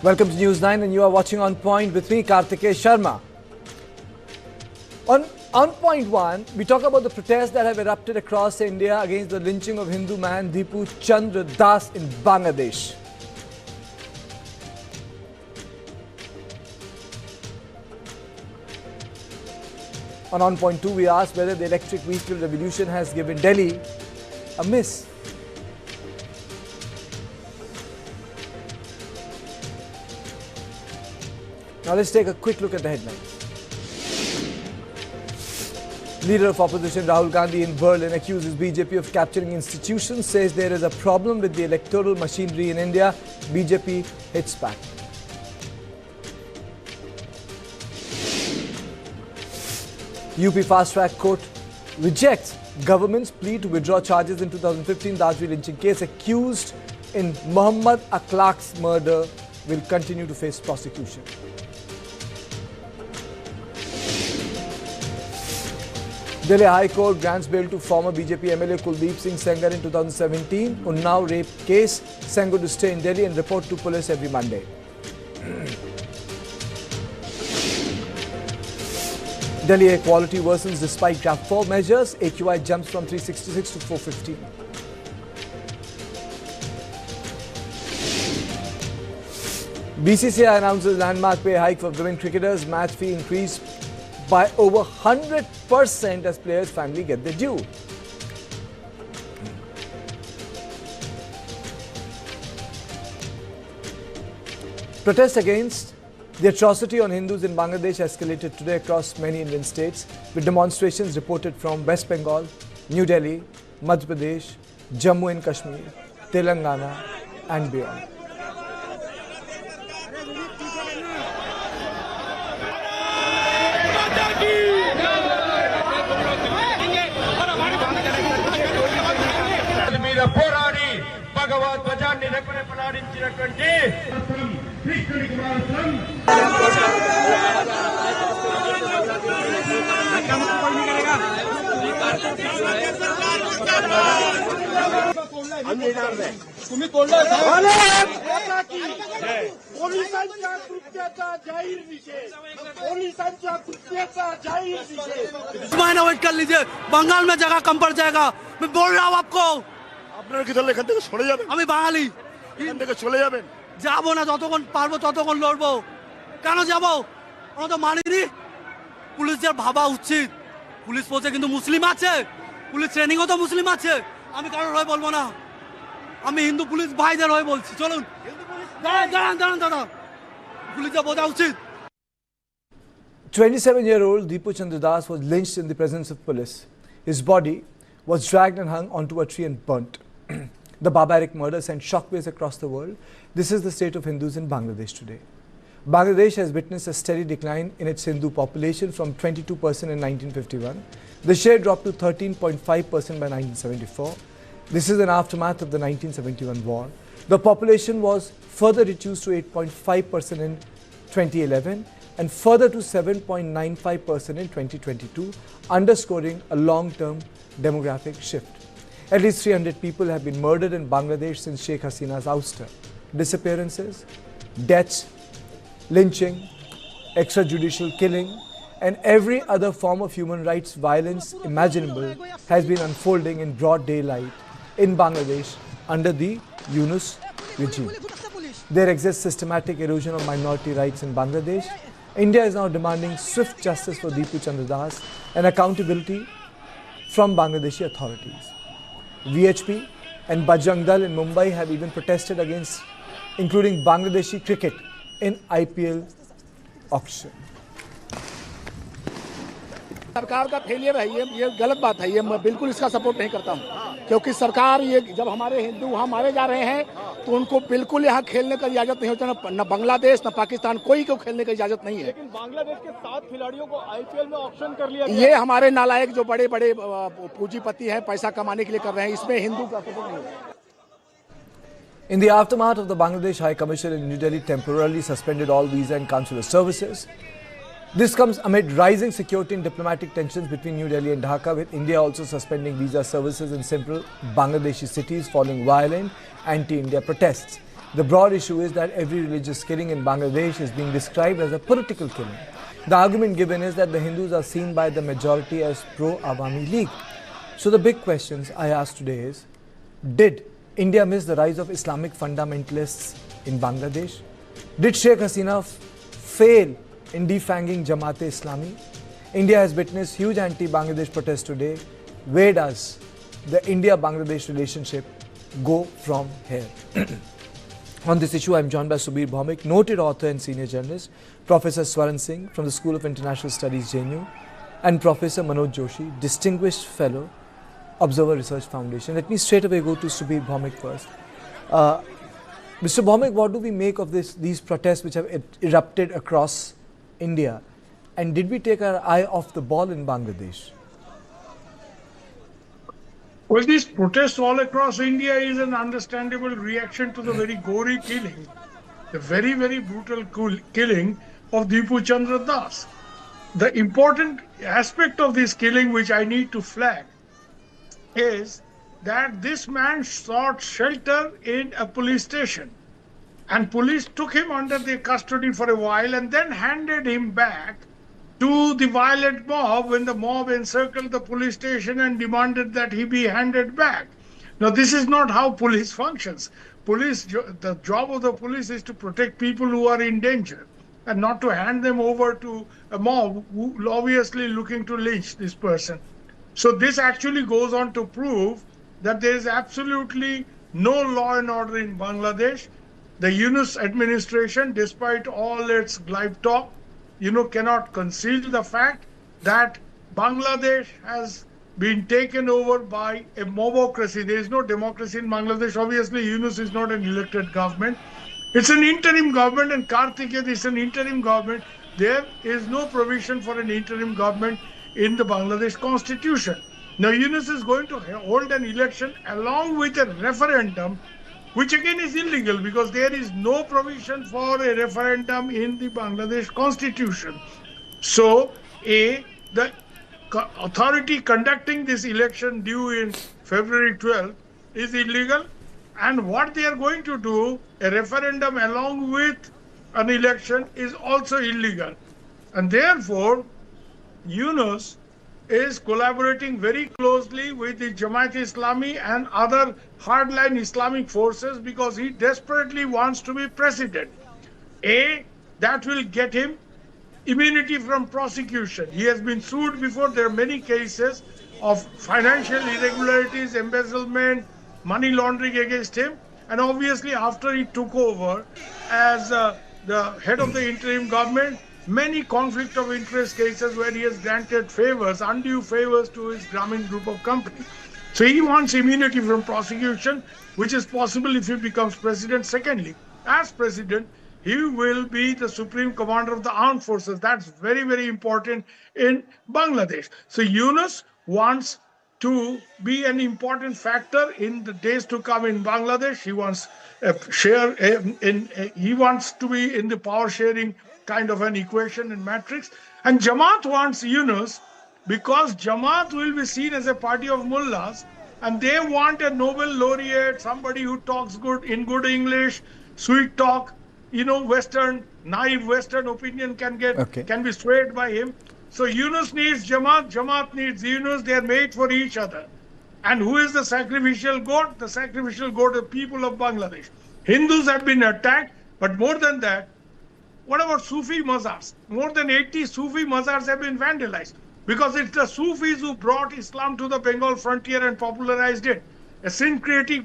Welcome to News 9 and you are watching On Point with me, Kartikeya Sharma. On Point 1, we talk about the protests that have erupted across India against the lynching of Hindu man Dipu Chandra in Bangladesh. On Point 2, we asked whether the electric vehicle revolution has given Delhi a miss. Now let's take a quick look at the headlines. Leader of opposition Rahul Gandhi in Berlin accuses BJP of capturing institutions, says there is a problem with the electoral machinery in India. BJP hits back. UP Fast Track Court rejects government's plea to withdraw charges in 2015 Dajwi lynching case. Accused in Muhammad Akhlaq's murder will continue to face prosecution. Delhi High Court grants bail to former BJP MLA Kuldeep Singh Sengar in 2017 Unnao rape case. Sengar to stay in Delhi and report to police every Monday. Delhi air quality worsens despite Graph 4 measures. AQI jumps from 366 to 415. BCCI announces landmark pay hike for women cricketers. Match fee increase by over 100% as players finally get their due. Protests against the atrocity on Hindus in Bangladesh escalated today across many Indian states, with demonstrations reported from West Bengal, New Delhi, Madhya Pradesh, Jammu and Kashmir, Telangana and beyond. పోరాడి భగవద్ ధ్వజాన్ని రెపరెపలాడించినటువంటి కృష్ణుని కుమారస్వామి तुम्ही तोडलं पोलिसांच्या कृत्याचा जाहीर निषेध पोलिसांच्या कृत्याचा जाहीर निषेध महीना वेट कर लीजिए बंगाल में जगह कम पड़ जाएगा मैं बोल रहा हूँ आपको আপনারা কি তাহলে এখান থেকে সরে যাবেন আমি বাঙালি এখান থেকে চলে যাবেন যাবো না যতক্ষণ পারবো ততক্ষণ লড়বো কেন যাবো আমরা তো মানিনি পুলিশদের ভাবা উচিত পুলিশ ফোর্সে কিন্তু মুসলিম আছে পুলিশ ট্রেনিংও তো মুসলিম আছে আমি কারোর হয়ে বলবো না আমি হিন্দু পুলিশ ভাইদের হয়ে বলছি চলুন দাঁড়ান দাদা পুলিশদের বোঝা উচিত 27-year-old Dipu Chandra was lynched in the presence of police. His body was dragged and hung onto a tree and burnt. The barbaric murder sent shockwaves across the world. This is the state of Hindus in Bangladesh today. Bangladesh has witnessed a steady decline in its Hindu population from 22% in 1951. The share dropped to 13.5% by 1974. This is an aftermath of the 1971 war. The population was further reduced to 8.5% in 2011 and further to 7.95% in 2022, underscoring a long-term demographic shift. At least 300 people have been murdered in Bangladesh since Sheikh Hasina's ouster. Disappearances, deaths, lynching, extrajudicial killing, and every other form of human rights violence imaginable has been unfolding in broad daylight in Bangladesh under the Yunus regime. There exists systematic erosion of minority rights in Bangladesh. India is now demanding swift justice for Dipu Chandra and accountability from Bangladeshi authorities. VHP and Bajrang Dal in Mumbai have even protested against including Bangladeshi cricket in IPL auction. सरकार का failure है ये गलत बात है ये मैं बिल्कुल इसका सपोर्ट नहीं करता हूँ क्योंकि सरकार ये जब हमारे हिंदू वहाँ मारे जा रहे हैं तो उनको बिल्कुल यहाँ खेलने का इजाजत नहीं होता न बांग्लादेश न पाकिस्तान कोई को खेलने की इजाजत नहीं है लेकिन बांग्लादेश के 7 खिलाड़ियों को आईपीएल में ऑक्शन कर लिया ये हमारे नालायक जो बड़े बड़े पूंजीपति हैं पैसा कमाने के लिए कर रहे हैं इसमें हिंदू का सपोर्ट नहीं है In the aftermath of the Bangladesh High Commission in New Delhi temporarily suspended all visa and consular services. This comes amid rising security and diplomatic tensions between New Delhi and Dhaka, with India also suspending visa services in several Bangladeshi cities following violent anti-India protests. The broad issue is that every religious killing in Bangladesh is being described as a political killing. The argument given is that the Hindus are seen by the majority as pro-Awami League. So the big questions I ask today is, did India miss the rise of Islamic fundamentalists in Bangladesh? Did Sheikh Hasina fail in defanging Jamaat-e-Islami? India has witnessed huge anti-Bangladesh protests today. Where does the India-Bangladesh relationship go from here? On this issue, I am joined by Subir Bhaumik, noted author and senior journalist, Professor Swaran Singh from the School of International Studies, JNU, and Professor Manoj Joshi, distinguished fellow, Observer Research Foundation. Let me straight away go to Subir Bhaumik first. Mr. Bhaumik, what do we make of these protests which have erupted across India? And did we take our eye off the ball in Bangladesh? Well, these protests all across India is an understandable reaction to the very gory killing, the very, very brutal killing of Dipu Chandra Das. The important aspect of this killing, which I need to flag, is that this man sought shelter in a police station, and police took him under their custody for a while and then handed him back to the violent mob when the mob encircled the police station and demanded that he be handed back. Now, this is not how police functions. The job of the police is to protect people who are in danger and not to hand them over to a mob who obviously looking to lynch this person. So this actually goes on to prove that there is absolutely no law and order in Bangladesh. The Yunus administration, despite all its glib talk, cannot conceal the fact that Bangladesh has been taken over by a mobocracy. There is no democracy in Bangladesh. Obviously, Yunus is not an elected government. It's an interim government, and Karthikeyan is an interim government. There is no provision for an interim government in the Bangladesh constitution. Now, Yunus is going to hold an election along with a referendum, which again is illegal because there is no provision for a referendum in the Bangladesh constitution. So, the authority conducting this election due in February 12th is illegal, and what they are going to do, a referendum along with an election, is also illegal. And therefore, Yunus is collaborating very closely with the Jamaat-e-Islami and other hardline Islamic forces because he desperately wants to be president. That will get him immunity from prosecution. He has been sued before. There are many cases of financial irregularities, embezzlement, money laundering against him. And obviously, after he took over as the head of the interim government, many conflict of interest cases where he has granted favors, undue favors to his Grameen group of companies. So he wants immunity from prosecution, which is possible if he becomes president. Secondly, as president, he will be the supreme commander of the armed forces. That's very, very important in Bangladesh. So Yunus wants to be an important factor in the days to come in Bangladesh. He wants he wants to be in the power sharing kind of an equation and matrix. And Jamaat wants Yunus because Jamaat will be seen as a party of mullahs, and they want a Nobel laureate, somebody who talks good English, sweet talk, naive Western opinion can be swayed by him. So Yunus needs Jamaat, Jamaat needs Yunus. They are made for each other. And who is the sacrificial goat? The sacrificial goat of people of Bangladesh. Hindus have been attacked, but more than that, what about Sufi mazars? More than 80 Sufi mazars have been vandalized because it's the Sufis who brought Islam to the Bengal frontier and popularized it. A syncretic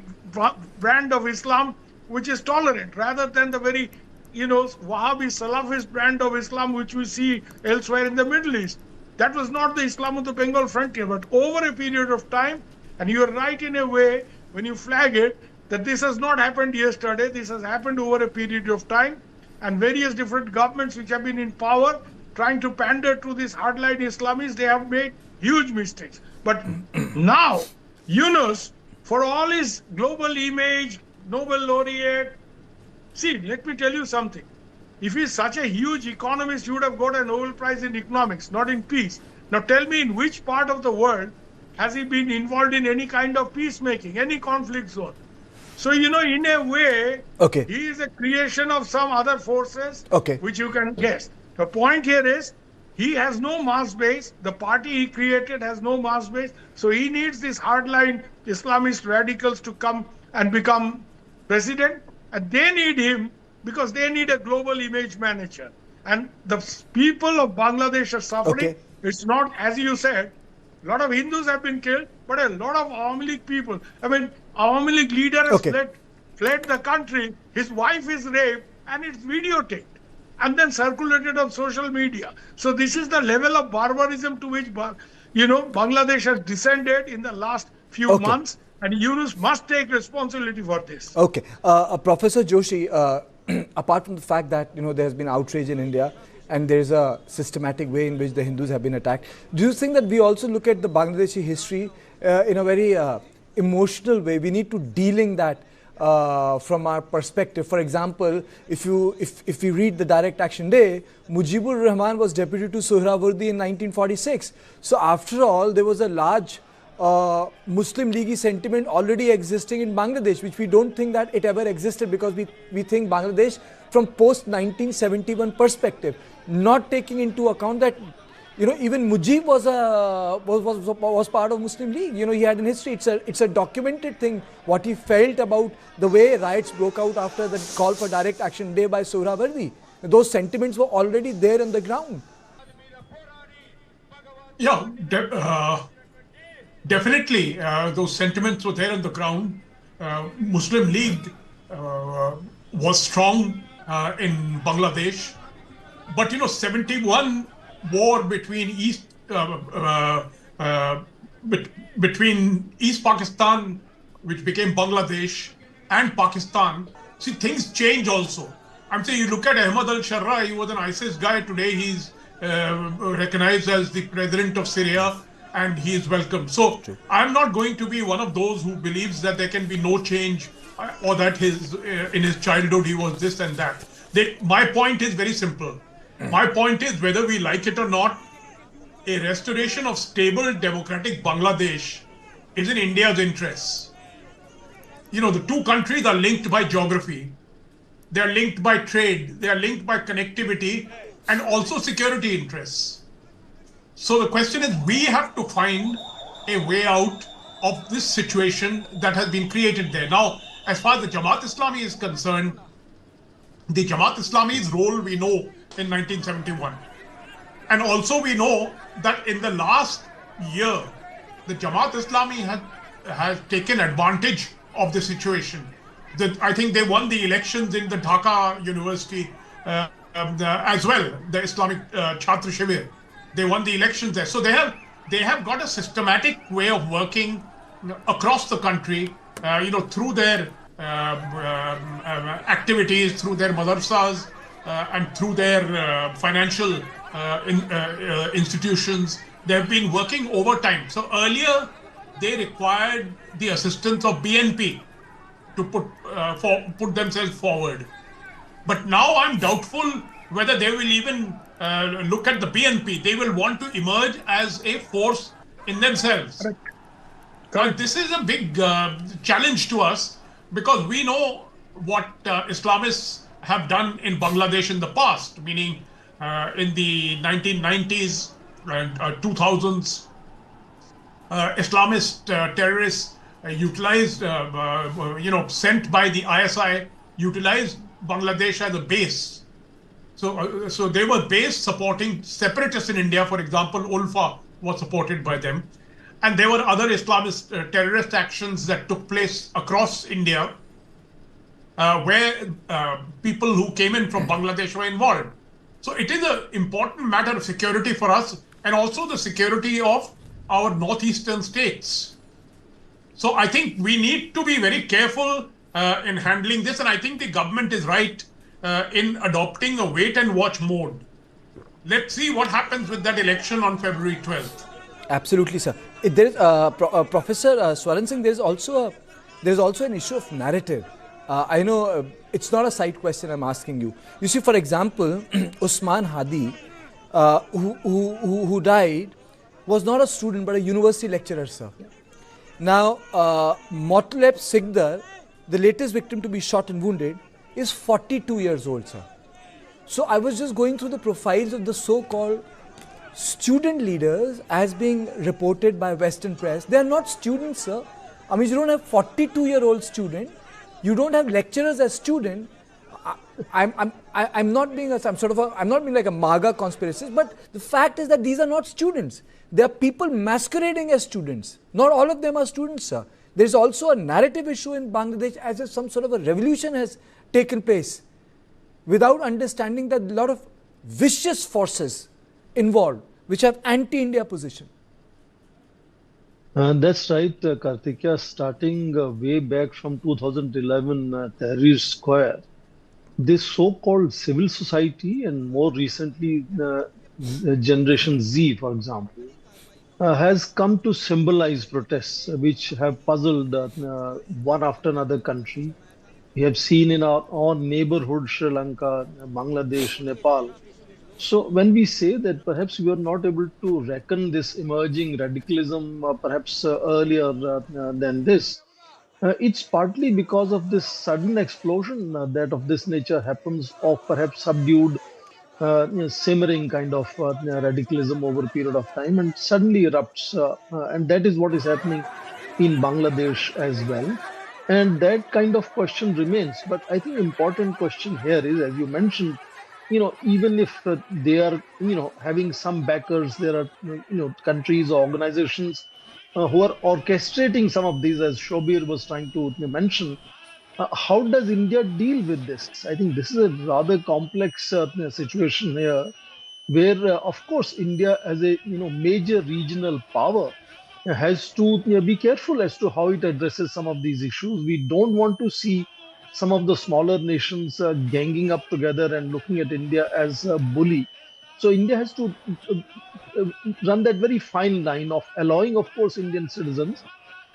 brand of Islam which is tolerant rather than the very, Wahhabi Salafist brand of Islam which we see elsewhere in the Middle East. That was not the Islam of the Bengal frontier, but over a period of time, and you are right in a way when you flag it, that this has not happened yesterday, this has happened over a period of time. And various different governments which have been in power trying to pander to these hardline Islamists, they have made huge mistakes. But now, Yunus, for all his global image, Nobel laureate, see, let me tell you something. If he's such a huge economist, he would have got a Nobel Prize in economics, not in peace. Now tell me, in which part of the world has he been involved in any kind of peacemaking, any conflict zone? So, you know, in a way, Okay. he is a creation of some other forces, Okay. which you can guess. The point here is, he has no mass base. The party he created has no mass base. So he needs these hardline Islamist radicals to come and become president. And they need him because they need a global image manager. And the people of Bangladesh are suffering. Okay. It's not, as you said, a lot of Hindus have been killed, but a lot of Awami League people. I mean, Awami League leader has fled the country. His wife is raped and it's videotaped and then circulated on social media. So this is the level of barbarism to which, you know, Bangladesh has descended in the last few months, and Yunus must take responsibility for this. Okay. Professor Joshi, apart from the fact that, you know, there has been outrage in India and there is a systematic way in which the Hindus have been attacked, do you think that we also look at the Bangladeshi history in a very emotional way? We need to dealing that from our perspective. For example, if we read the Direct Action Day, Mujibur Rahman was deputy to Sohrawardi in 1946. So after all, there was a large Muslim League sentiment already existing in Bangladesh, which we don't think that it ever existed, because we think Bangladesh from post 1971 perspective, not taking into account that, you know, even Mujib was part of Muslim League. You know, he had an history. It's a documented thing what he felt about the way riots broke out after the call for Direct Action Day by Sohrawardi. Those sentiments were already there on the ground. Yeah, definitely those sentiments were there on the ground. Muslim League was strong in Bangladesh, but you know, 71 war between between East Pakistan, which became Bangladesh, and Pakistan. See, things change also. I'm saying, you look at Ahmad al-Sharra, he was an ISIS guy. Today he's recognized as the president of Syria, and he is welcome. So I'm not going to be one of those who believes that there can be no change, or that in his childhood he was this and that. My point is very simple. My point is, whether we like it or not, a restoration of stable democratic Bangladesh is in India's interests. You know, the two countries are linked by geography. They are linked by trade. They are linked by connectivity and also security interests. So the question is, we have to find a way out of this situation that has been created there. Now, as far as the Jamaat-e-Islami is concerned, the Jamaat-e-Islami's role we know in 1971. And also we know that in the last year, the Jamaat-e-Islami has taken advantage of the situation. I think they won the elections in the Dhaka University as well, the Islamic Chhatra Shibir. They won the elections there. So they have got a systematic way of working across the country, you know, through their activities, through their madrasas, and through their financial institutions. They have been working overtime. So earlier, they required the assistance of BNP to put themselves forward. But now I'm doubtful whether they will even look at the BNP. They will want to emerge as a force in themselves. And this is a big challenge to us, because we know what Islamists have done in Bangladesh in the past, meaning in the 1990s and 2000s, Islamist terrorists utilized, you know, sent by the ISI, utilized Bangladesh as a base. So they were based supporting separatists in India. For example, ULFA was supported by them. And there were other Islamist terrorist actions that took place across India, where people who came in from Bangladesh were involved. So it is an important matter of security for us, and also the security of our northeastern states. So I think we need to be very careful in handling this, and I think the government is right in adopting a wait and watch mode. Let's see what happens with that election on February 12th. Absolutely, sir. There is, Professor Swaran Singh, there is also an issue of narrative. I know it's not a side question I'm asking you. You see, for example, Usman Hadi, who died, was not a student but a university lecturer, sir. Now, Motleb Sikdar the latest victim to be shot and wounded, is 42 years old, sir. So I was just going through the profiles of the so-called student leaders as being reported by Western press. They are not students, sir. I mean, you don't have 42-year-old student. You don't have lecturers as student. I'm not being like a MAGA conspiracist, but the fact is that these are not students. They are people masquerading as students. Not all of them are students, sir. There is also a narrative issue in Bangladesh as if some sort of a revolution has taken place without understanding that a lot of vicious forces involved which have anti-India position. That's right, Karthikeya. Starting way back from 2011, Tahrir Square, this so-called civil society and more recently Generation Z, for example, has come to symbolize protests which have puzzled one after another country. We have seen in our own neighborhood, Sri Lanka, Bangladesh, Nepal. So when we say that perhaps we are not able to reckon this emerging radicalism perhaps earlier than this, it's partly because of this sudden explosion that of this nature happens, of perhaps subdued, simmering kind of radicalism over a period of time and suddenly erupts. And that is what is happening in Bangladesh as well. And that kind of question remains. But I think important question here is, as you mentioned, even if they are, having some backers, there are, countries or organizations who are orchestrating some of these, as Shobir was trying to mention. How does India deal with this? I think this is a rather complex situation here, where, of course, India as a major regional power has to be careful as to how it addresses some of these issues. We don't want to see some of the smaller nations ganging up together and looking at India as a bully. So India has to run that very fine line of allowing, of course, Indian citizens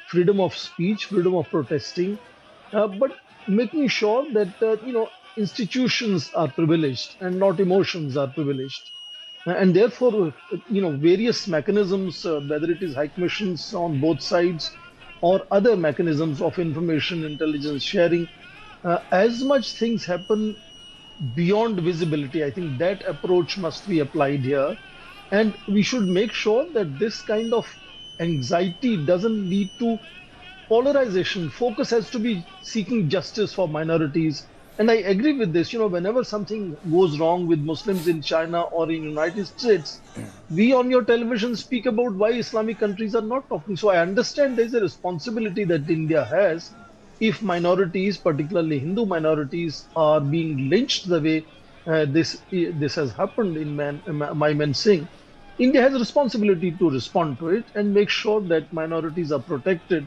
freedom of speech, freedom of protesting, but making sure that institutions are privileged and not emotions are privileged. And therefore, various mechanisms, whether it is high commissions on both sides or other mechanisms of information intelligence sharing, as much things happen beyond visibility. I think that approach must be applied here. And we should make sure that this kind of anxiety doesn't lead to polarization. Focus has to be seeking justice for minorities. And I agree with this. Whenever something goes wrong with Muslims in China or in United States, we on your television speak about why Islamic countries are not talking. So I understand there's a responsibility that India has. If minorities, particularly Hindu minorities, are being lynched the way this has happened in Maiman Singh, India has a responsibility to respond to it and make sure that minorities are protected.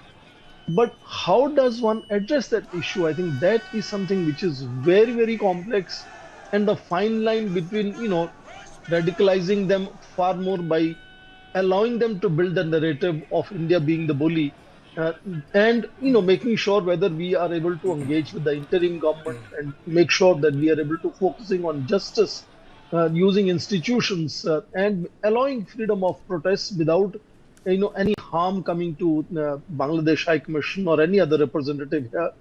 But how does one address that issue? I think that is something which is very, very complex, and the fine line between, radicalizing them far more by allowing them to build the narrative of India being the bully, and making sure whether we are able to engage with the interim government and make sure that we are able to focusing on justice, using institutions and allowing freedom of protest without any harm coming to Bangladesh High Commission or any other representative here.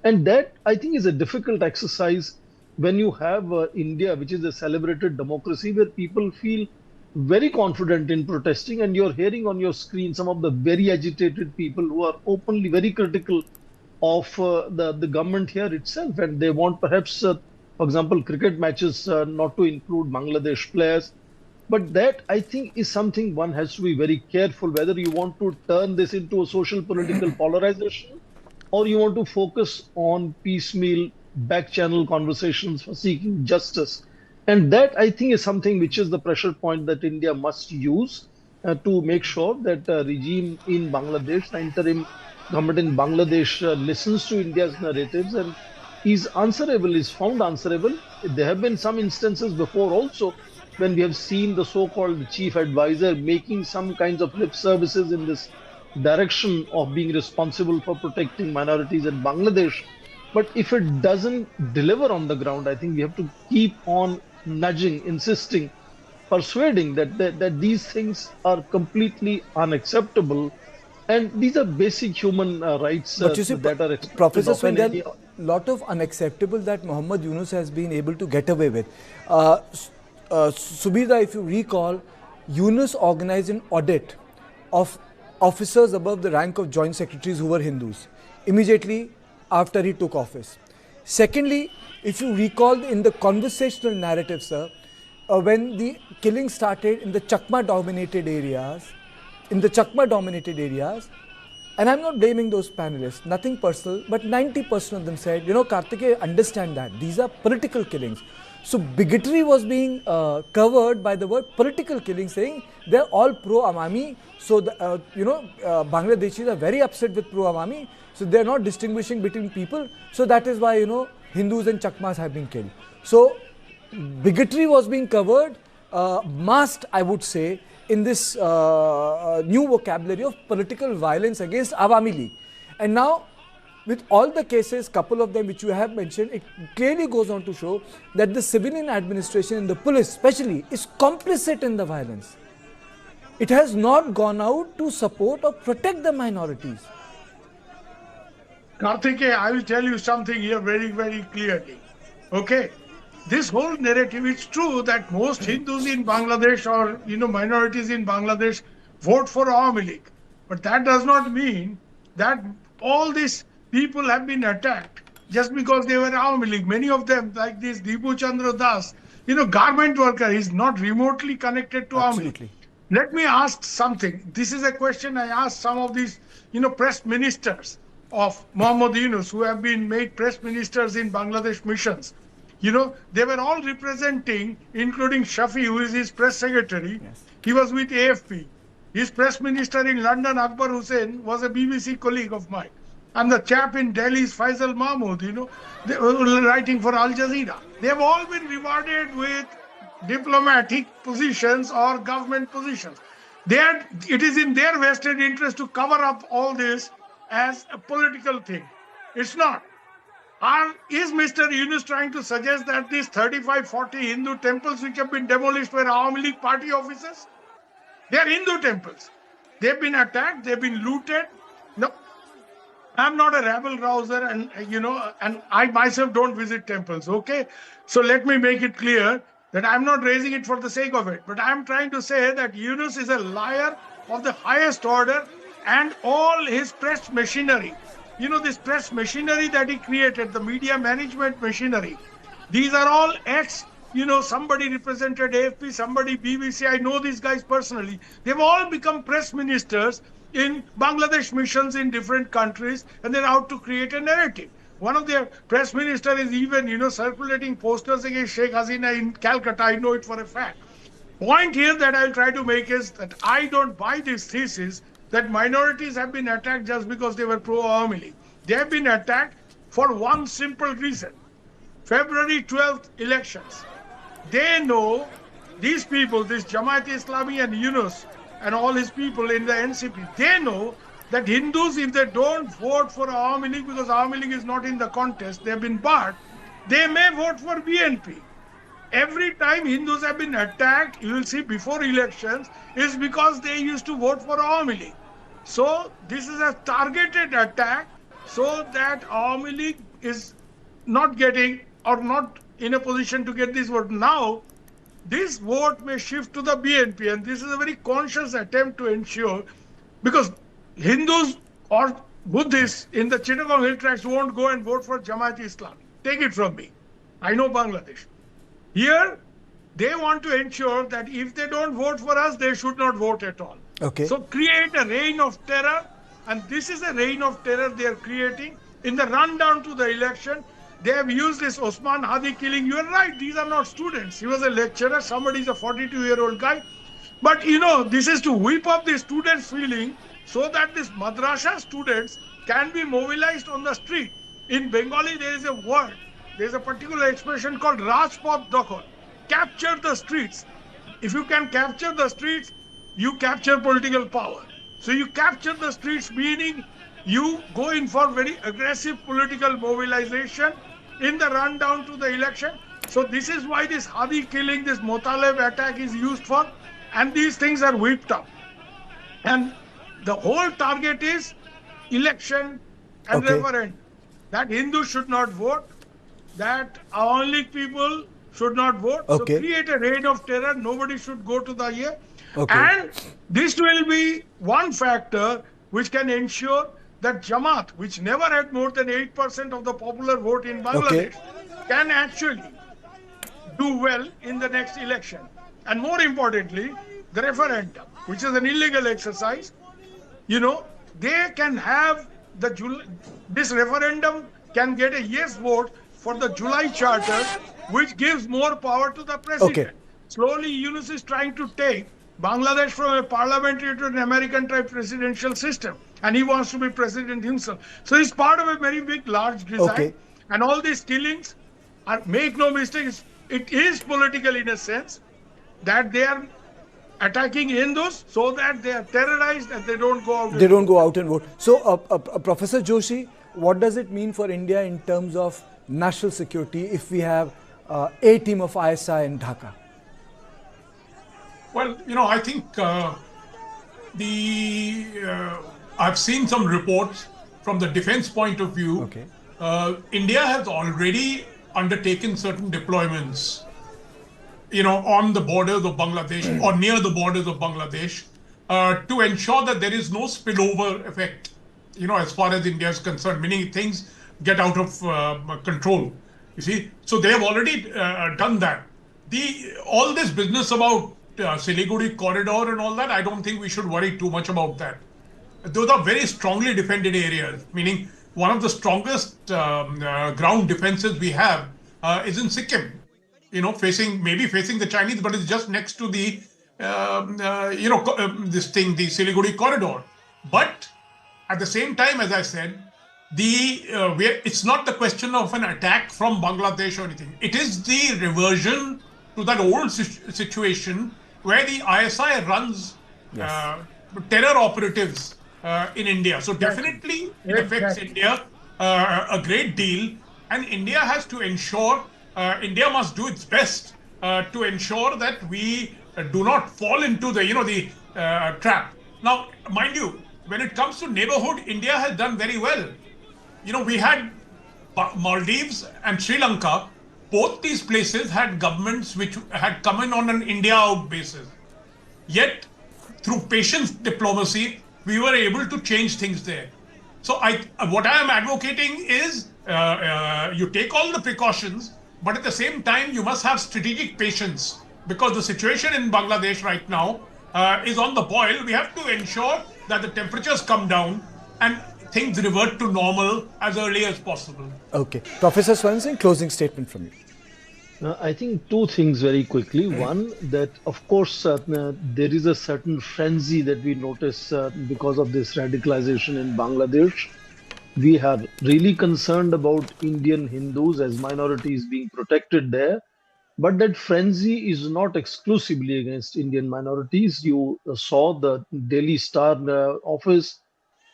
And that, I think, is a difficult exercise when you have India, which is a celebrated democracy, where people feel very confident in protesting, and you're hearing on your screen some of the very agitated people who are openly very critical of the government here itself, and they want perhaps, for example, cricket matches not to include Bangladesh players. But that, I think, is something one has to be very careful, whether you want to turn this into a social political polarization or you want to focus on piecemeal back channel conversations for seeking justice. And that, I think, is something which is the pressure point that India must use to make sure that regime in Bangladesh, the interim government in Bangladesh, listens to India's narratives and is answerable, is found answerable. There have been some instances before also when we have seen the so-called chief advisor making some kinds of lip services in this direction of being responsible for protecting minorities in Bangladesh. But if it doesn't deliver on the ground, I think we have to keep on nudging, insisting, persuading that these things are completely unacceptable, And these are basic human rights But you see, that are expected Professor of Swing, an there are a lot of unacceptable that Muhammad Yunus has been able to get away with. Subida, if you recall, Yunus organized an audit of officers above the rank of joint secretaries who were Hindus immediately after he took office. Secondly, if you recall in the conversational narrative, sir, when the killing started in the Chakma dominated areas, and I'm not blaming those panelists, nothing personal, but 90% of them said, you know, Kartikeya, understand that these are political killings. So bigotry was being covered by the word political killing, saying they're all pro-Awami. So, Bangladeshis are very upset with pro-Awami. So they're not distinguishing between people. So that is why, Hindus and Chakmas have been killed. So bigotry was being covered, masked, I would say, in this new vocabulary of political violence against Awami League. And now, with all the cases, couple of them which you have mentioned, it clearly goes on to show that the civilian administration and the police especially is complicit in the violence. It has not gone out to support or protect the minorities. Kartikeya, I will tell you something here very, very clearly. Okay? This whole narrative, it's true that most Hindus in Bangladesh or, minorities in Bangladesh vote for Awami League. But that does not mean that all these people have been attacked just because they were Awami League. Many of them, like this Dipu Chandra Das, garment worker, is not remotely connected to Awami League. Let me ask something. This is a question I asked some of these, press ministers of Muhammad Yunus who have been made press ministers in Bangladesh missions. They were all representing, including Shafi, who is his press secretary. Yes. He was with AFP. His press minister in London, Akbar Hussain, was a BBC colleague of mine. And the chap in Delhi is Faisal Mahmood, they were writing for Al Jazeera. They have all been rewarded with diplomatic positions or government positions. It is in their vested interest to cover up all this as a political thing. It's not. Is Mr. Yunus trying to suggest that these 35-40 Hindu temples which have been demolished were Awami League party offices? They are Hindu temples. They've been attacked, they've been looted. No, I'm not a rabble rouser and I myself don't visit temples, okay? So let me make it clear that I'm not raising it for the sake of it. But I'm trying to say that Yunus is a liar of the highest order, and all his press machinery, this press machinery that he created, the media management machinery, these are all somebody represented AFP, somebody BBC, I know these guys personally. They've all become press ministers in Bangladesh missions in different countries, and they're out to create a narrative. One of their press ministers is even, circulating posters against Sheikh Hasina in Calcutta. I know it for a fact. Point here that I'll try to make is that I don't buy this thesis that minorities have been attacked just because they were pro-Awami League. They have been attacked for one simple reason. February 12th elections. They know, these people, this Jamaat-e-Islami and Yunus and all his people in the NCP, they know that Hindus, if they don't vote for Awami League because Awami League is not in the contest, they have been barred, they may vote for BNP. Every time Hindus have been attacked, you will see before elections, is because they used to vote for Awami League. So this is a targeted attack so that Awami League is not getting or not in a position to get this vote. Now, this vote may shift to the BNP, and this is a very conscious attempt to ensure, because Hindus or Buddhists in the Chittagong Hill Tracts won't go and vote for Jamaat-e-Islami. Take it from me. I know Bangladesh. Here, they want to ensure that if they don't vote for us, they should not vote at all. Okay. So create a reign of terror, and this is a reign of terror they are creating. In the rundown to the election, they have used this Osman Hadi killing. You are right, these are not students. He was a lecturer, somebody is a 42-year-old guy. But this is to whip up the students' feeling so that these madrasa students can be mobilized on the street. In Bengali, there is a word, there is a particular expression called Rajpath Dakhal. Capture the streets. If you can capture the streets, you capture political power. So you capture the streets, meaning you go in for very aggressive political mobilization in the rundown to the election. So this is why this Hadi killing, this Motaleb attack is used for, and these things are whipped up. And The whole target is election and referendum. That Hindus should not vote, that only people should not vote. So create a reign of terror. Nobody should go to the year. And this will be one factor which can ensure that Jamaat, which never had more than 8% of the popular vote in Bangladesh, can actually do well in the next election. And more importantly, the referendum, which is an illegal exercise, you know, they can have this referendum can get a yes vote for the July Charter, which gives more power to the president. Slowly, Yunus is trying to take Bangladesh from a parliamentary to an American-type presidential system. And he wants to be president himself. So he's part of a very big, large design. And all these killings are, make no mistake, it is political in a sense that they are attacking Hindus so that they are terrorized and they don't go out. They don't go out and vote. So, Professor Joshi, what does it mean for India in terms of national security if we have a team of ISI in Dhaka? Well, you know, I think I've seen some reports from the defense point of view. India has already undertaken certain deployments, you know, on the borders of Bangladesh or near the borders of Bangladesh to ensure that there is no spillover effect, you know, as far as India is concerned, meaning things get out of control. You see, so they have already done that. All this business about Siliguri corridor and all that, I don't think we should worry too much about that. Those are very strongly defended areas, meaning one of the strongest ground defenses we have is in Sikkim, you know, maybe facing the Chinese, but it's just next to the, this thing, the Siliguri corridor. But at the same time, as I said, it's not the question of an attack from Bangladesh or anything. It is the reversion to that old situation where the ISI runs terror operatives in India. So definitely it affects India a great deal, and India has to ensure, India must do its best to ensure that we do not fall into the trap. Now, mind you, when it comes to neighborhood, India has done very well. You know, we had Maldives and Sri Lanka. Both these places had governments which had come in on an India out basis. Yet, through patient diplomacy, we were able to change things there. So what I am advocating is you take all the precautions, but at the same time, you must have strategic patience, because the situation in Bangladesh right now is on the boil. We have to ensure that the temperatures come down and things revert to normal as early as possible. Okay. Professor Swansingh, closing statement from you. I think two things very quickly. One, that of course there is a certain frenzy that we notice because of this radicalization in Bangladesh. We are really concerned about Indian Hindus as minorities being protected there. But that frenzy is not exclusively against Indian minorities. You saw the Daily Star office,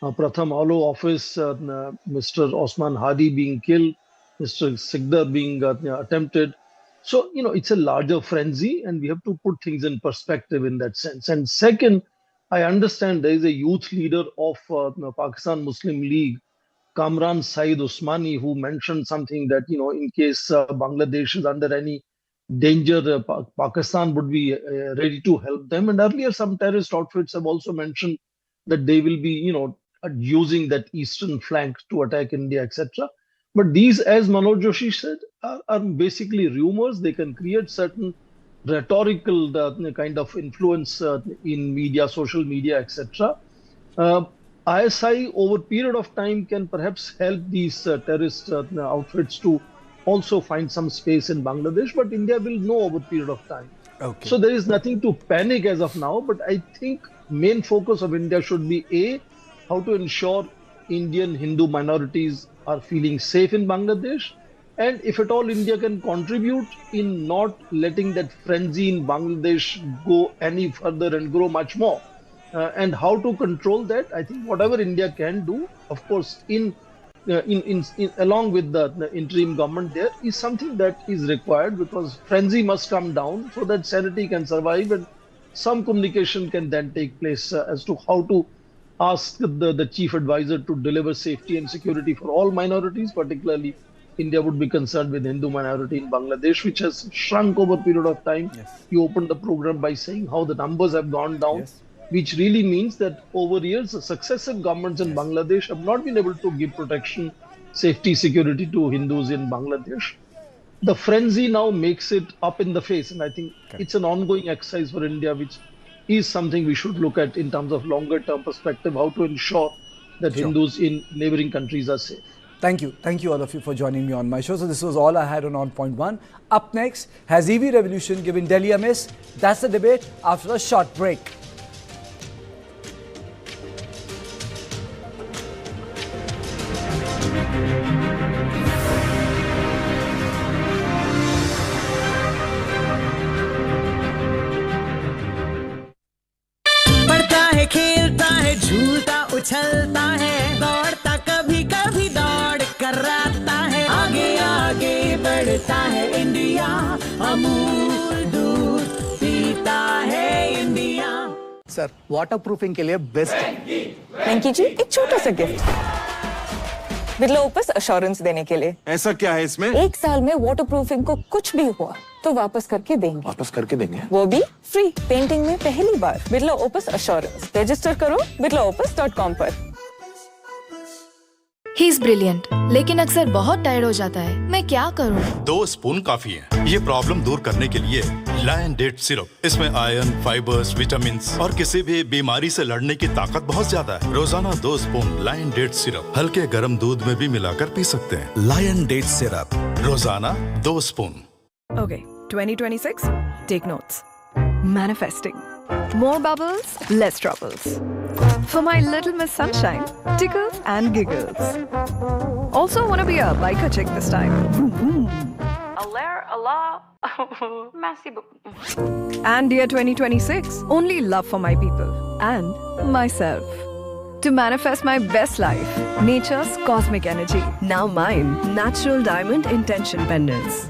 Pratham Alo office, Mr. Osman Hadi being killed, Mr. Sikdar being attempted. So, you know, it's a larger frenzy, and we have to put things in perspective in that sense. And second, I understand there is a youth leader of Pakistan Muslim League, Kamran Saeed Usmani, who mentioned something that, you know, in case Bangladesh is under any danger, Pakistan would be ready to help them. And earlier, some terrorist outfits have also mentioned that they will be, you know, using that eastern flank to attack India, etc. But these, as Manoj Joshi said, are basically rumors. They can create certain rhetorical kind of influence in media, social media, etc. ISI over period of time can perhaps help these terrorist outfits to also find some space in Bangladesh, but India will know over period of time. Okay. So there is nothing to panic as of now, but I think main focus of India should be how to ensure Indian Hindu minorities are feeling safe in Bangladesh, and if at all India can contribute in not letting that frenzy in Bangladesh go any further and grow much more, and how to control that. I think whatever India can do, of course, along with the interim government, there is something that is required, because frenzy must come down so that sanity can survive, and some communication can then take place as to how to asked the chief advisor to deliver safety and security for all minorities, particularly India would be concerned with Hindu minority in Bangladesh, which has shrunk over a period of time. Yes. You opened the program by saying how the numbers have gone down, Yes. which really means that over years, the successive governments in Bangladesh have not been able to give protection, safety, security to Hindus in Bangladesh. The frenzy now makes it up in the face, and I think it's an ongoing exercise for India, which is something we should look at in terms of longer term perspective, how to ensure that Hindus in neighboring countries are safe. Thank you all of you for joining me on my show. So this was all I had on Point 1. Up next, has EV revolution given Delhi a miss? That's the debate after a short break. खेलता है झूलता उछलता है दौड़ता कभी कभी दौड़ कराता है आगे आगे बढ़ता है इंडिया अमूल दूध पीता है इंडिया। सर वाटर प्रूफिंग के लिए बेस्ट वेंकी जी एक छोटा सा गिफ्ट बिरला ओपस अश्योरेंस देने के लिए। ऐसा क्या है इसमें? 1 साल में वाटर प्रूफिंग को कुछ भी हुआ तो वापस करके देंगे। वो भी फ्री। पेंटिंग में पहली बार बिरला ओपस अश्योरेंस। रजिस्टर करो birlaopus.com पर। ही इज ब्रिलियंट, लेकिन अक्सर बहुत टायर्ड हो जाता है। मैं क्या करूं? 2 स्पून काफी है। ये प्रॉब्लम दूर करने के लिए लायन डेट सिरप। इसमें आयरन, फाइबर्स, विटामिन्स और किसी भी बीमारी से लड़ने की ताकत बहुत ज्यादा है। रोजाना 2 स्पून लायन डेट सिरप हल्के गर्म दूध में भी मिलाकर पी सकते हैं। लायन डेट सिरप रोजाना 2 spoon. Okay, 2026, take notes. Manifesting. More bubbles, less troubles. For my little Miss Sunshine, tickles and giggles. Also want to be a biker chick this time. Vroom, vroom. Allah, massive. And dear 2026, only love for my people and myself. To manifest my best life, nature's cosmic energy. Now mine, natural diamond intention pendants.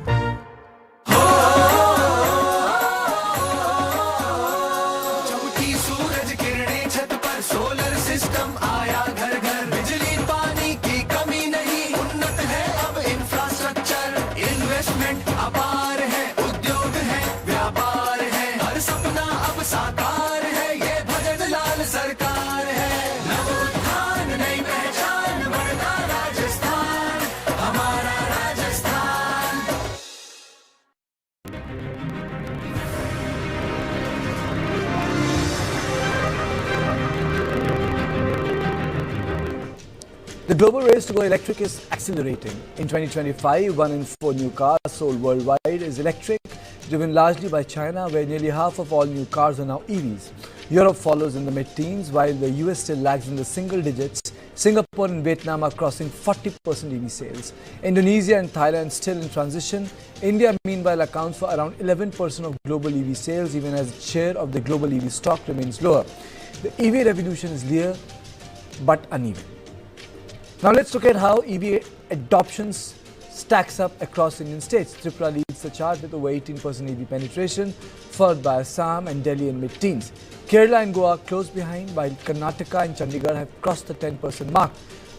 The global race to go electric is accelerating. In 2025, 1 in 4 new cars sold worldwide is electric, driven largely by China, where nearly half of all new cars are now EVs. Europe follows in the mid-teens, while the US still lags in the single digits. Singapore and Vietnam are crossing 40% EV sales. Indonesia and Thailand still in transition. India, meanwhile, accounts for around 11% of global EV sales, even as its share of the global EV stock remains lower. The EV revolution is near but uneven. Now let's look at how EV adoption stacks up across Indian states. Tripura leads the chart with over 18% EV penetration, followed by Assam and Delhi in mid-teens. Kerala and Goa close behind, while Karnataka and Chandigarh have crossed the 10% mark.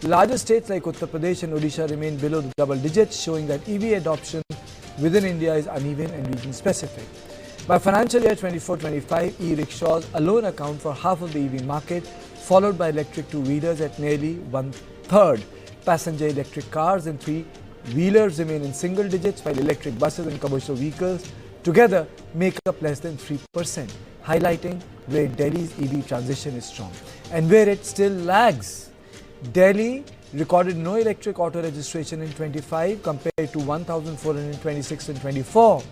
Larger states like Uttar Pradesh and Odisha remain below the double digits, showing that EV adoption within India is uneven and region-specific. By financial year 24-25, e-rickshaws alone account for half of the EV market, followed by electric two-wheelers at nearly 1/3. Passenger electric cars and three-wheelers remain in single digits, while electric buses and commercial vehicles together make up less than 3%, highlighting where Delhi's EV transition is strong and where it still lags. Delhi recorded no electric auto registration in 25 compared to 1,426 in 24.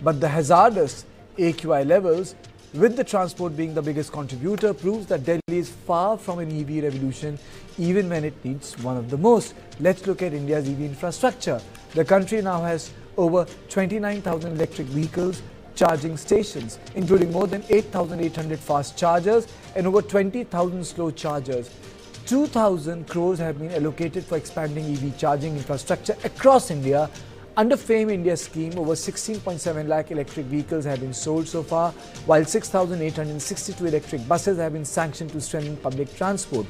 But the hazardous AQI levels, with the transport being the biggest contributor, proves that Delhi is far from an EV revolution even when it needs one of the most. Let's look at India's EV infrastructure. The country now has over 29,000 electric vehicles charging stations, including more than 8,800 fast chargers and over 20,000 slow chargers. 2,000 crores have been allocated for expanding EV charging infrastructure across India Under FAME India scheme, over 16.7 lakh electric vehicles have been sold so far, while 6,862 electric buses have been sanctioned to strengthen public transport.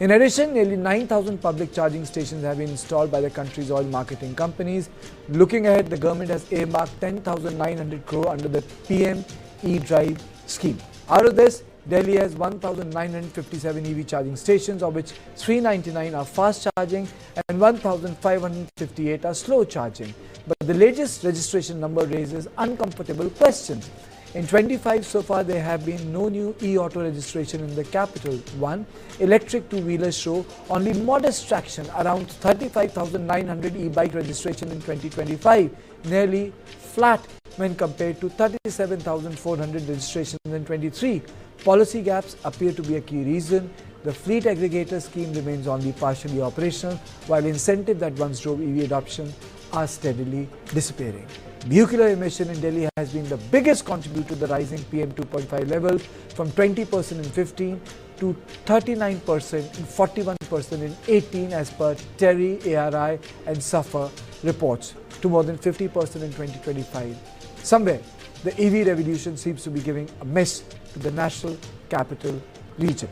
In addition, nearly 9,000 public charging stations have been installed by the country's oil marketing companies. Looking ahead, the government has earmarked 10,900 crore under the PM E-Drive scheme. Out of this, Delhi has 1,957 EV charging stations, of which 399 are fast charging and 1,558 are slow charging. But the latest registration number raises uncomfortable questions. In 25 so far, there have been no new e-auto registration in the capital. One, electric two-wheelers show only modest traction, around 35,900 e-bike registration in 2025, nearly flat when compared to 37,400 registrations in 23. Policy gaps appear to be a key reason. The fleet aggregator scheme remains only partially operational, while incentives that once drove EV adoption are steadily disappearing. Vehicular emission in Delhi has been the biggest contributor to the rising PM 2.5 levels, from 20% in 15 to 39% and 41% in 18 as per Terry, ARI and SAFA reports, to more than 50% in 2025. Somewhere, the EV revolution seems to be giving a miss to the national capital region.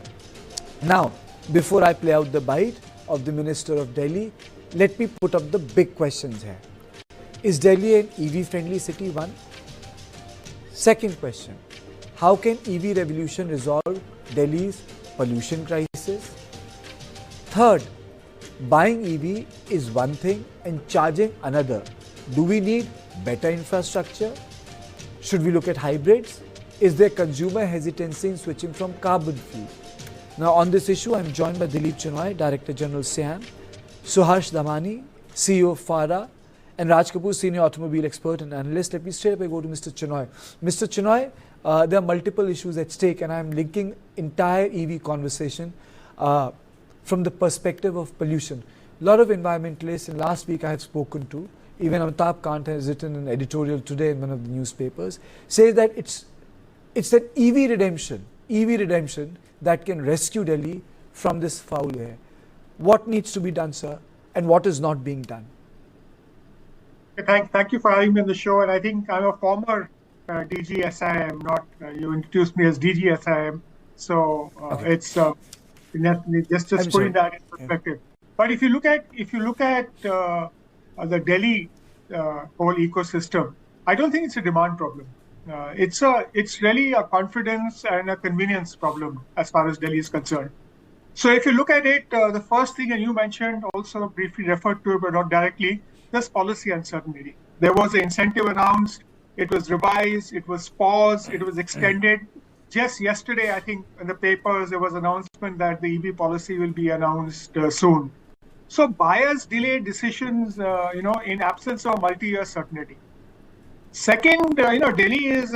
Now, before I play out the bite of the Minister of Delhi, let me put up the big questions here. Is Delhi an EV-friendly city? One. Second question, how can EV revolution resolve Delhi's pollution crisis? Third, buying EV is one thing and charging another. Do we need better infrastructure? Should we look at hybrids? Is there consumer hesitancy in switching from carbon fuel? Now, on this issue, I am joined by Dipu Chandra, Director General SIAM, Suharsh Damani, CEO of FARA, and Raj Kapoor, Senior Automobile Expert and Analyst. Let me straight away go to Mr. Chandra. Mr. Chandra, there are multiple issues at stake, and I am linking entire EV conversation from the perspective of pollution. A lot of environmentalists, and last week I have spoken to, even Amitabh Kant has written an editorial today in one of the newspapers, says that it's that EV redemption that can rescue Delhi from this foul air. What needs to be done, sir, and what is not being done? Thank you for having me on the show. And I think I'm a former DG SIM, not you introduced me as DG SIM. So it's just putting that in perspective. Yeah. But if you look at the Delhi whole ecosystem, I don't think it's a demand problem. It's really a confidence and a convenience problem as far as Delhi is concerned. So if you look at it, the first thing, and you mentioned also briefly referred to it, but not directly, there's policy uncertainty. There was an incentive announced, it was revised, it was paused, it was extended. Just yesterday, I think in the papers, there was an announcement that the EV policy will be announced soon. So buyers delay decisions, in absence of multi-year certainty. Second, Delhi is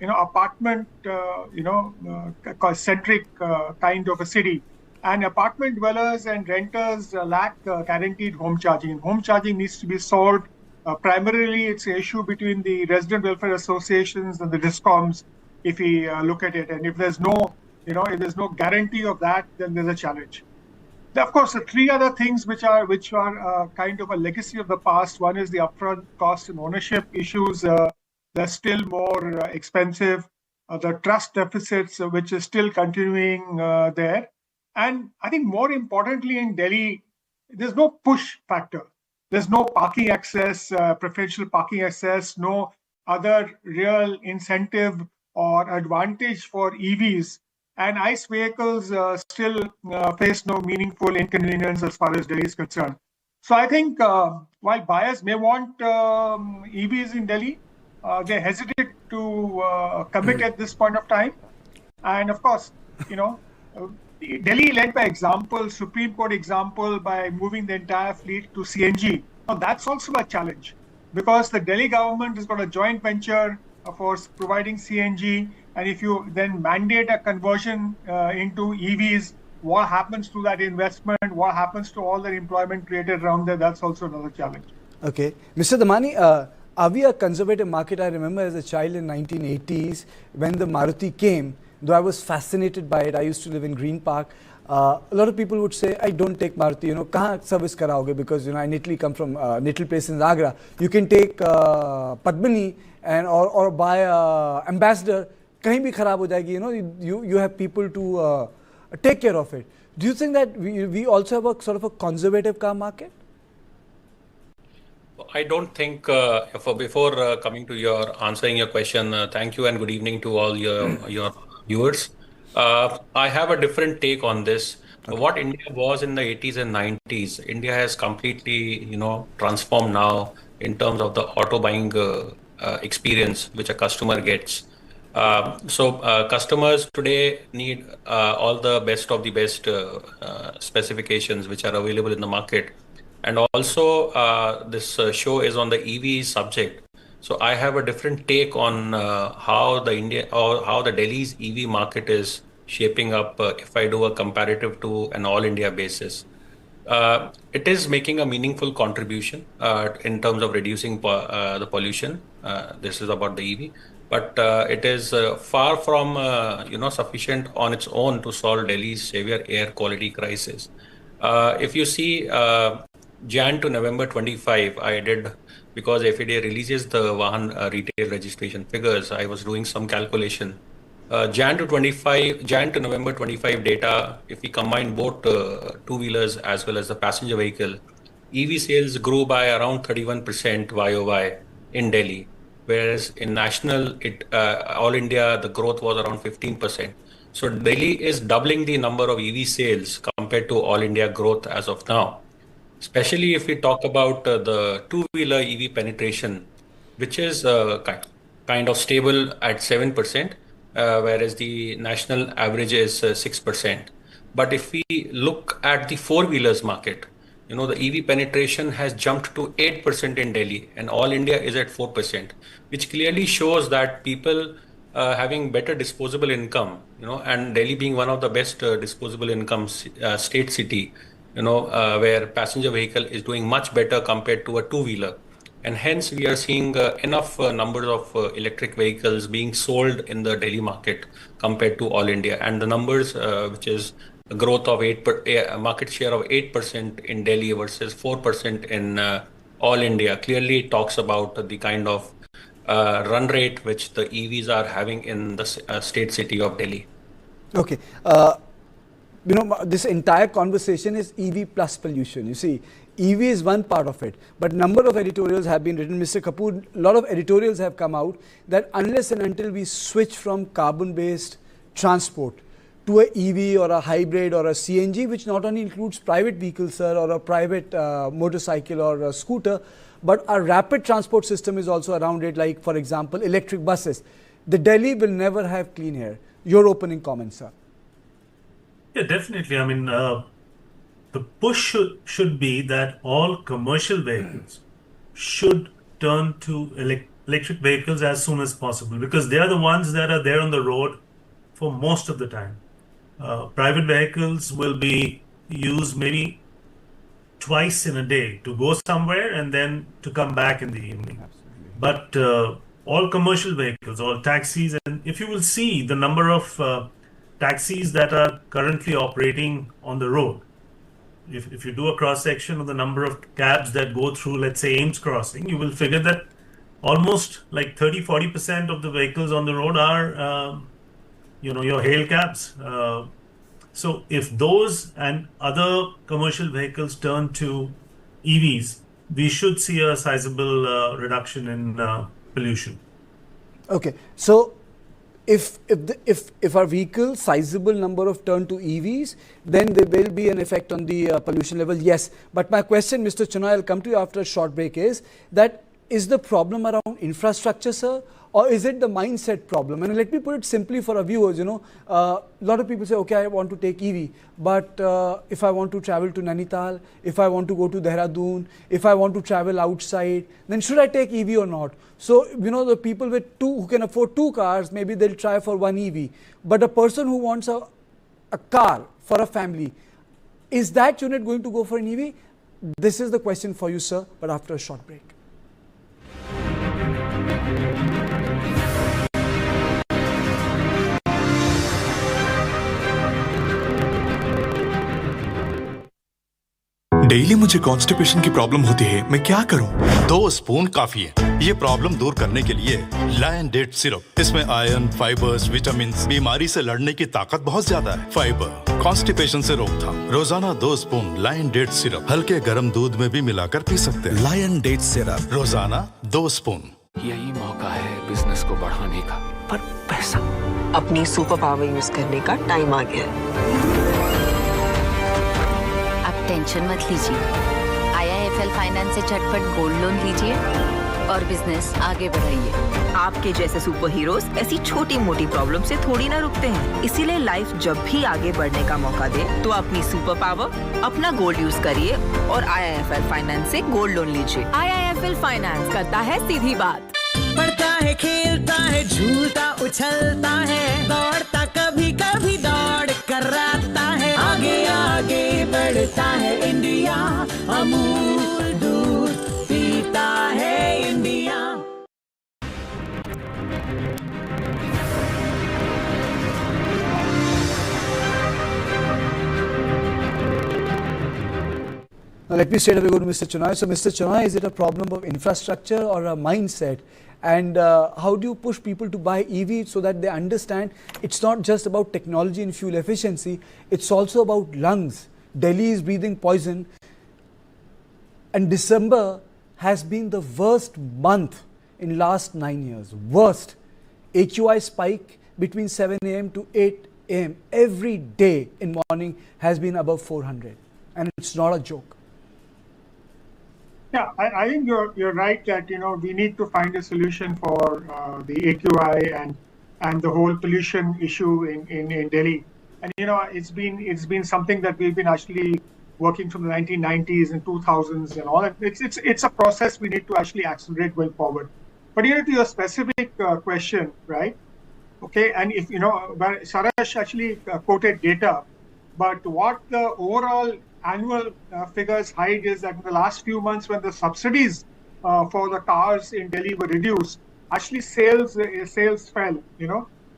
apartment, centric kind of a city. And apartment dwellers and renters lack guaranteed home charging. Home charging needs to be solved. Primarily, it's an issue between the resident welfare associations and the DISCOMs, if we look at it. And if there's no guarantee of that, then there's a challenge. Of course, the three other things which are kind of a legacy of the past. One is the upfront cost and ownership issues. They're still more expensive. The trust deficits, which is still continuing there. And I think more importantly in Delhi, there's no push factor. There's no parking access, preferential parking access, no other real incentive or advantage for EVs. And ICE vehicles still face no meaningful inconvenience as far as Delhi is concerned. So I think while buyers may want EVs in Delhi, they hesitate to commit at this point of time. And of course, Delhi led by example, Supreme Court example, by moving the entire fleet to CNG. Now that's also a challenge because the Delhi government has got a joint venture for providing CNG. And if you then mandate a conversion into EVs, what happens to that investment? What happens to all the employment created around there? That's also another challenge. Okay. Mr. Damani, are we a conservative market? I remember as a child in 1980s when the Maruti came, though I was fascinated by it. I used to live in Green Park. A lot of people would say, I don't take Maruti, kahan service karaoge, because I literally come from little place in Agra. You can take Padmini and or buy Ambassador, kahin bhi kharab ho jayegi, you have people to take care of it. Do you think that we also have a sort of a conservative car market? I don't think, before coming to your answering your question, thank you and good evening to all your viewers. I have a different take on this. Okay. What India was in the 80s and 90s, India has completely, transformed now in terms of the auto buying experience which a customer gets. Customers today need all the best of the best specifications which are available in the market. And also, this show is on the EV subject. So I have a different take on how the Delhi's EV market is shaping up if I do a comparative to an all India basis. It is making a meaningful contribution in terms of reducing the pollution. This is about the EV, but it is far from sufficient on its own to solve Delhi's severe air quality crisis. If you see Jan to November 25, I did, because FADA releases the Vahan retail registration figures, I was doing some calculation. Jan to November 25 data, if we combine both two-wheelers as well as the passenger vehicle, EV sales grew by around 31% YOY in Delhi, whereas in national, all India, the growth was around 15%. So Delhi is doubling the number of EV sales compared to all India growth as of now. Especially if we talk about the two-wheeler EV penetration, which is kind of stable at 7%, whereas the national average is 6%. But if we look at the four-wheelers market, the EV penetration has jumped to 8% in Delhi, and all India is at 4%, which clearly shows that people having better disposable income, and Delhi being one of the best disposable income state city, where passenger vehicle is doing much better compared to a two-wheeler. And hence we are seeing enough numbers of electric vehicles being sold in the Delhi market compared to all India. And the numbers, which is a growth of market share of 8% in Delhi versus 4% in all India, clearly talks about the kind of run rate which the EVs are having in the state city of Delhi. Okay. This entire conversation is EV plus pollution. You see, EV is one part of it, but number of editorials have been written. Mr. Kapoor, a lot of editorials have come out that unless and until we switch from carbon-based transport to a EV or a hybrid or a CNG, which not only includes private vehicles, sir, or a private motorcycle or a scooter, but a rapid transport system is also around it, like, for example, electric buses. The Delhi will never have clean air. Your opening comments, sir. Yeah, definitely. I mean, the push should be that all commercial vehicles should turn to electric vehicles as soon as possible, because they are the ones that are there on the road for most of the time. Private vehicles will be used maybe twice in a day to go somewhere and then to come back in the evening. But all commercial vehicles, all taxis, and if you will see the number of taxis that are currently operating on the road, if you do a cross-section of the number of cabs that go through, let's say, Ames Crossing, you will figure that almost like 30-40% of the vehicles on the road are, your hail cabs. So if those and other commercial vehicles turn to EVs, we should see a sizable reduction in pollution. Okay, so if our vehicles, sizable number of turn to EVs, then there will be an effect on the pollution level, yes. But my question, Mr. Chenoy, I'll come to you after a short break, is the problem around infrastructure, sir, or is it the mindset problem? And let me put it simply for our viewers, a lot of people say, okay, I want to take EV, but if I want to travel to Nainital, if I want to go to Dehradun, if I want to travel outside, then should I take EV or not? So, the people who can afford two cars, maybe they'll try for one EV. But a person who wants a car for a family, is that unit going to go for an EV? This is the question for you, sir, but after a short break. Daily मुझे constipation की problem होती है, मैं क्या करूं? 2 spoon काफी है ये प्रॉब्लम दूर करने के लिए। लायन डेट सिरप, इसमें आयरन, फाइबर्स, विटामिन, बीमारी से लड़ने की ताकत बहुत ज्यादा है। फाइबर, कॉन्स्टिपेशन से रोकथाम। रोजाना 2 स्पून लायन डेट सिरप हल्के गर्म दूध में भी मिलाकर पी सकते हैं। लायन डेट सिरप रोजाना 2 स्पून। यही मौका है बिजनेस को बढ़ाने का, पर पैसा। अपनी सुपर पावर यूज करने का टाइम आ गया है। अब टेंशन मत लीजिए, IIFL फाइनेंस से झटपट गोल्ड लोन लीजिए और बिजनेस आगे बढ़ाइए। आपके जैसे सुपर हीरोज ऐसी छोटी मोटी प्रॉब्लम से थोड़ी ना रुकते हैं, इसीलिए लाइफ जब भी आगे बढ़ने का मौका दे तो अपनी सुपर पावर, अपना गोल्ड यूज करिए और IIFL फाइनेंस से गोल्ड लोन लीजिए। IIFL फाइनेंस करता है सीधी बात। पढ़ता है, खेलता है, झूलता उछलता है, दौड़ता कभी कभी दौड़ कराता है, आगे आगे बढ़ता है इंडिया, अमूल दूध पीता है India. Now let me straight away go to Mr. Chennai. So Mr. Chennai, is it a problem of infrastructure or a mindset? And how do you push people to buy EV so that they understand it's not just about technology and fuel efficiency, it's also about lungs. Delhi is breathing poison, and December has been the worst month in last 9 years. Worst. AQI spike between 7 a.m. to 8 a.m. every day in morning has been above 400, and it's not a joke. Yeah, I think you're right that we need to find a solution for the AQI and the whole pollution issue in Delhi. And it's been something that we've been actually working from the 1990s and 2000s and all. It's a process we need to actually accelerate going forward. But to your specific question, right? Okay, and if Sarash actually quoted data, but what the overall annual figures hide is that in the last few months, when the subsidies for the cars in Delhi were reduced, actually sales fell,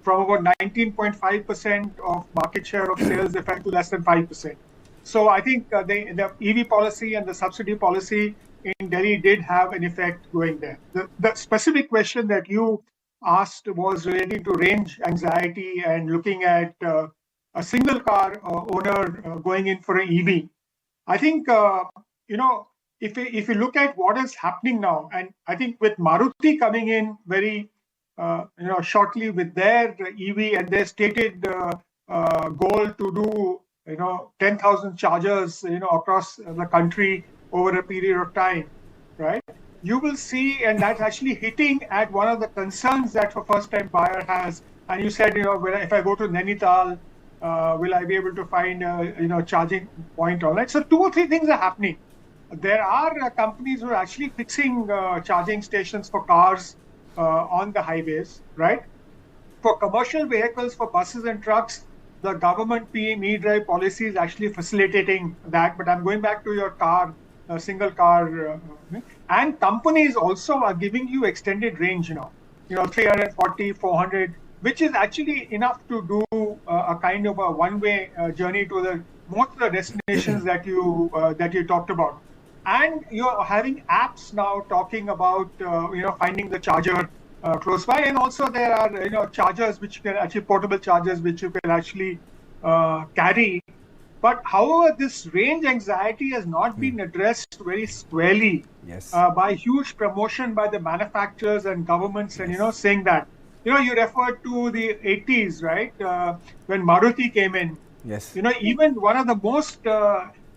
from about 19.5% of market share of sales, they fell to less than 5%. So I think the EV policy and the subsidy policy in Delhi did have an effect going there. The specific question that you asked was relating to range anxiety and looking at a single car owner going in for an EV. I think, if you look at what is happening now, and I think with Maruti coming in very, shortly with their EV and their stated goal to do, 10,000 chargers, across the country over a period of time, right? You will see, and that's actually hitting at one of the concerns that a first-time buyer has. And you said, if I go to Nainital, will I be able to find a charging point online? So 2 or 3 things are happening. There are companies who are actually fixing charging stations for cars on the highways, right? For commercial vehicles, for buses and trucks, the government PM e-drive policy is actually facilitating that. But I'm going back to your car, single car, and companies also are giving you extended range now. 340, 400. Which is actually enough to do a kind of a one-way journey to most of the destinations that you talked about. And you're having apps now talking about finding the charger close by, and also there are chargers which can actually portable chargers which you can actually carry. But however, this range anxiety has not been addressed very squarely by huge promotion by the manufacturers and governments, and saying that. You referred to the 80s, right? When Maruti came in. Yes. Even one of the most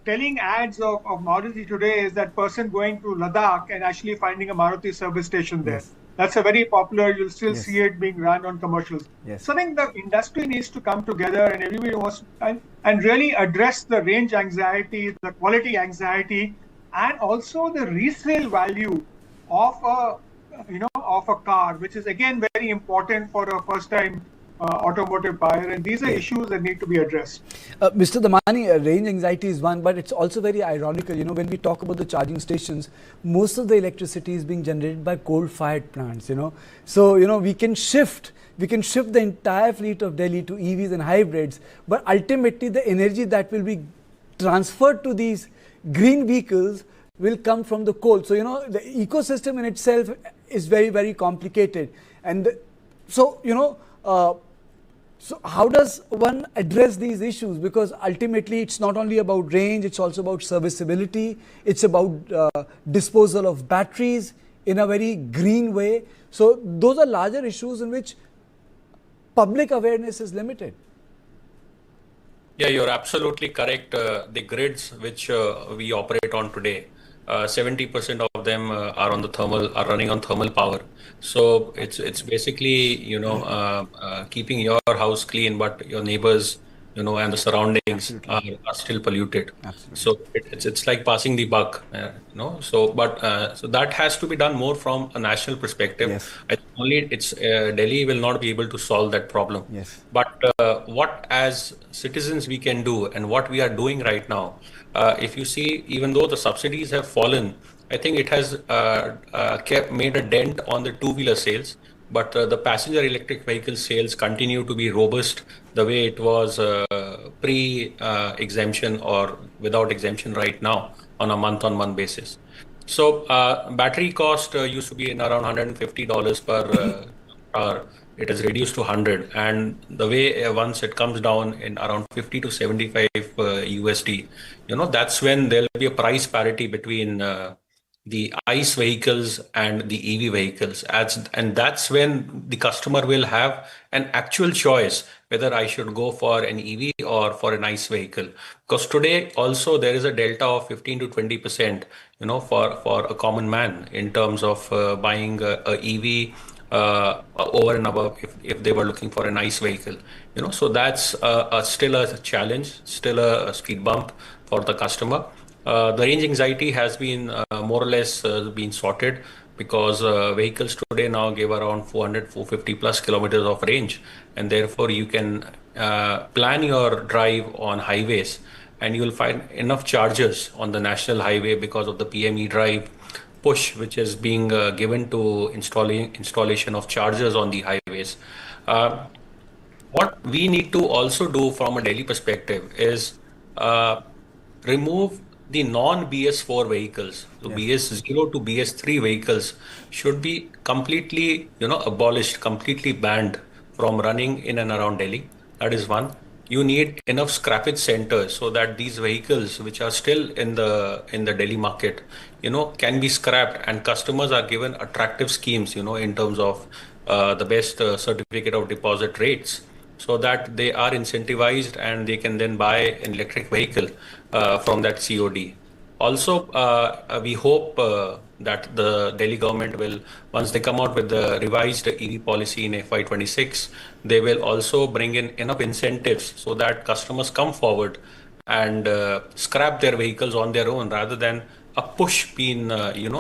telling ads of Maruti today is that person going to Ladakh and actually finding a Maruti service station there. Yes. That's a very popular, you'll still see it being run on commercials. Yes. So I think the industry needs to come together and everybody wants and really address the range anxiety, the quality anxiety, and also the resale value of a car, which is again very important for a first-time automotive buyer, and these are issues that need to be addressed. Mr. Damani, range anxiety is one, but it's also very ironical. When we talk about the charging stations, most of the electricity is being generated by coal-fired plants. So we can shift the entire fleet of Delhi to EVs and hybrids, but ultimately the energy that will be transferred to these green vehicles will come from the coal. So, the ecosystem in itself is very, very complicated. And so, so how does one address these issues? Because ultimately it's not only about range, it's also about serviceability, it's about disposal of batteries in a very green way. So those are larger issues in which public awareness is limited. Yeah, you're absolutely correct. The grids which we operate on today, 70% of them are running on thermal power. So it's basically keeping your house clean, but your neighbors and the surroundings are still polluted. Absolutely. So it's like passing the buck. So that has to be done more from a national perspective. Yes. I think only Delhi will not be able to solve that problem. Yes. But what as citizens we can do, and what we are doing right now, if you see, even though the subsidies have fallen, I think it has made a dent on the two-wheeler sales, but the passenger electric vehicle sales continue to be robust the way it was pre-exemption or without exemption right now on a month-on-month basis. So battery cost used to be in around $150 per hour. It has reduced to 100, and the way once it comes down in around 50 to 75 USD, that's when there'll be a price parity between the ICE vehicles and the EV vehicles, and that's when the customer will have an actual choice whether I should go for an EV or for an ICE vehicle. Because today also there is a delta of 15 to 20%, for a common man in terms of buying a EV over and above if they were looking for an ICE vehicle. So that's still a challenge, still a speed bump for the customer. The range anxiety has been more or less been sorted, because vehicles today now give around 450 plus kilometers of range, and therefore you can plan your drive on highways, and you will find enough chargers on the national highway because of the PME drive push which is being given to installation of chargers on the highways. What we need to also do from a Delhi perspective is remove the non-BS4 vehicles. So BS0 to BS3 vehicles should be completely, abolished, completely banned from running in and around Delhi. That is one. You need enough scrappage centers so that these vehicles which are still in the Delhi market, can be scrapped, and customers are given attractive schemes, in terms of the best certificate of deposit rates, so that they are incentivized and they can then buy an electric vehicle from that COD. Also, we hope that the Delhi government will, once they come out with the revised EV policy in FY26, they will also bring in enough incentives so that customers come forward and scrap their vehicles on their own, rather than a push being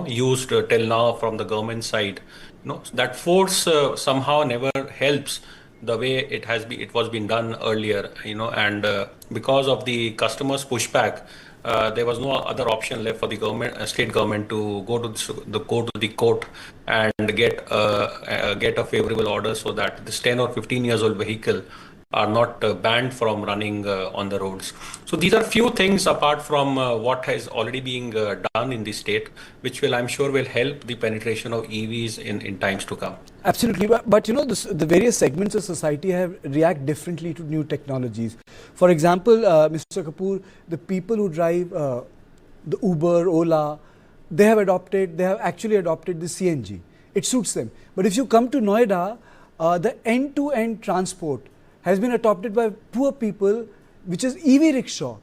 used till now from the government side. That force somehow never helps the way it was being done earlier, and because of the customers' pushback, there was no other option left for the state government to go to the court and get a favorable order, so that this 10 or 15 years old vehicle are not banned from running on the roads. So these are few things apart from what has already being done in the state, which I'm sure will help the penetration of EVs in times to come. Absolutely, but the various segments of society react differently to new technologies. For example, Mr. Kapoor, the people who drive the Uber, Ola, they have actually adopted the CNG. It suits them. But if you come to Noida, the end-to-end transport has been adopted by poor people, which is EV rickshaw.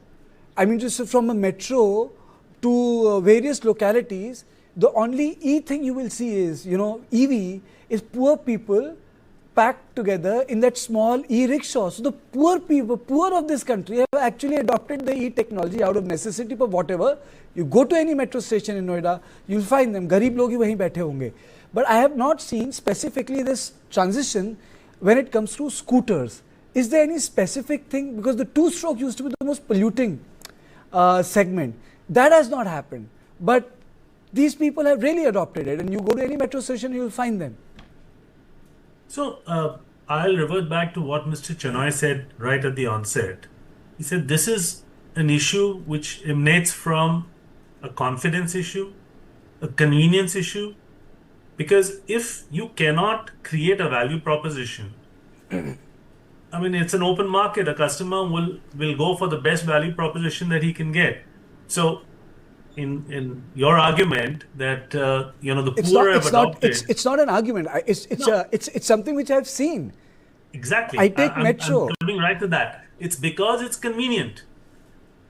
I mean, just from a metro to various localities, the only thing you will see is, EV is poor people packed together in that small e-rickshaw. So the poor of this country have actually adopted the e-technology out of necessity for whatever. You go to any metro station in Noida, you'll find them. Garib log hi wahin baithe honge. But I have not seen specifically this transition when it comes to scooters. Is there any specific thing? Because the two-stroke used to be the most polluting segment. That has not happened. But these people have really adopted it, and you go to any metro station, you will find them. So I'll revert back to what Mr. Chenoy said right at the onset. He said this is an issue which emanates from a confidence issue, a convenience issue. Because if you cannot create a value proposition, I mean, it's an open market. A customer will go for the best value proposition that he can get. So, in your argument that the poor have adopted, it's not an argument. It's something which I've seen. Exactly. I take metro. I'm coming right to that. It's because it's convenient.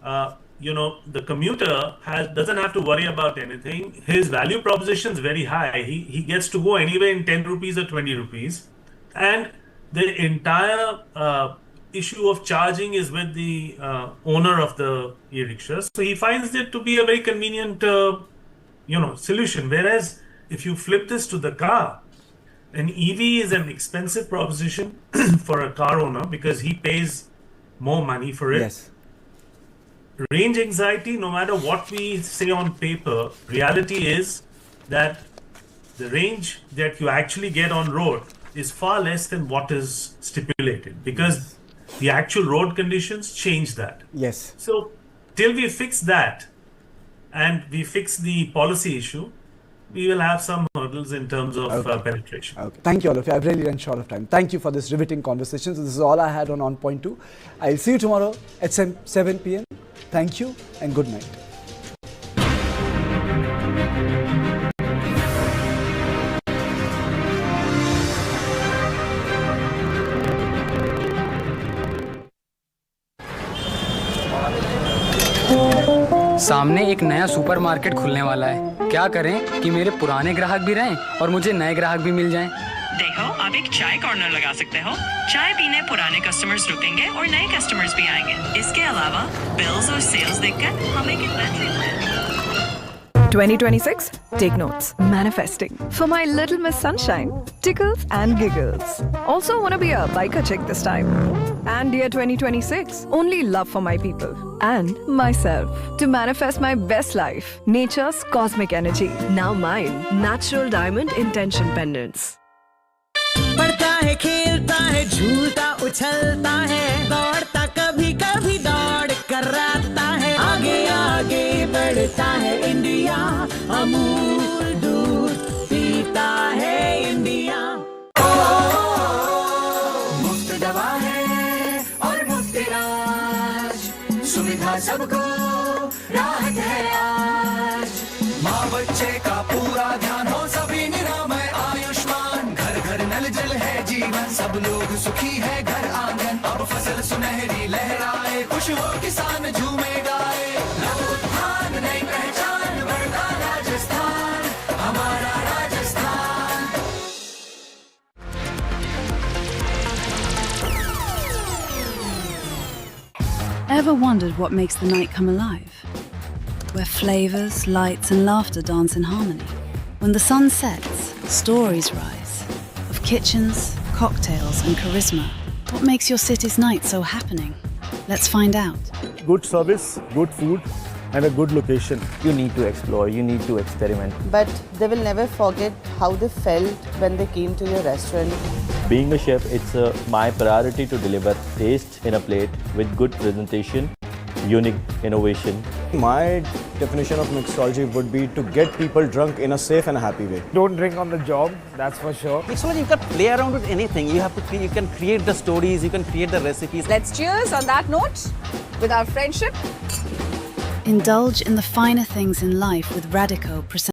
The commuter doesn't have to worry about anything. His value proposition is very high. He gets to go anywhere in 10 rupees or 20 rupees. And the entire issue of charging is with the owner of the e-rickshaw. So he finds it to be a very convenient, solution. Whereas if you flip this to the car, an EV is an expensive proposition for a car owner because he pays more money for it. Yes. Range anxiety, no matter what we say on paper, reality is that the range that you actually get on road is far less than what is stipulated because the actual road conditions change that. Yes. So till we fix that and we fix the policy issue, we will have some hurdles in terms of penetration. Okay. Thank you all of you. I've really run short of time. Thank you for this riveting conversation. So this is all I had on Point 2. I'll see you tomorrow at 7 p.m. Thank you and good night. सामने एक नया supermarket खुलने वाला है। क्या करें कि मेरे पुराने ग्राहक भी रहें और मुझे नए ग्राहक भी मिल जाएं? देखो, आप एक चाय कॉर्नर लगा सकते हो। चाय पीने पुराने कस्टमर्स रुकेंगे और नए कस्टमर्स भी आएंगे। इसके अलावा बिल्स और सेल्स देखकर हम एक inventory plan 2026, take notes. Manifesting. For my little Miss Sunshine, tickles and giggles. Also wanna be a biker chick this time. And year 2026, only love for my people and myself. To manifest my best life, nature's cosmic energy. Now mine, natural diamond intention pendants. पढ़ता है, खेलता है, झूलता उछलता है, दौड़ता कभी कभी दौड़ कराता है, आगे आगे बढ़ता है इंडिया, अमूल दूध पीता है इंडिया। मुफ्त दवा है और मुफ्त इलाज, सुविधा सबको, राहत है आज। माँ बच्चे का पूरा ध्यान हो, सभी निरामय आयुष्मान, घर घर नल जल है जीवन, सब लोग सुखी है घर आंगन, अब फसल सुनहरी लहराए, खुश हो किसान झूमे गाए, लघु उत्थान नई पहचान, बढ़ता राजस्थान, हमारा Rajasthan. Ever wondered what makes the night come alive? Where flavors, lights and laughter dance in harmony. When the sun sets, stories rise. Of kitchens, cocktails and charisma. What makes your city's night so happening? Let's find out. Good service, good food and a good location. You need to explore, you need to experiment. But they will never forget how they felt when they came to your restaurant. Being a chef, it's my priority to deliver taste in a plate with good presentation, unique innovation. My definition of mixology would be to get people drunk in a safe and happy way. Don't drink on the job, that's for sure. Mixology, you can play around with anything. You can create the stories, you can create the recipes. Let's cheers on that note with our friendship. Indulge in the finer things in life with Radico.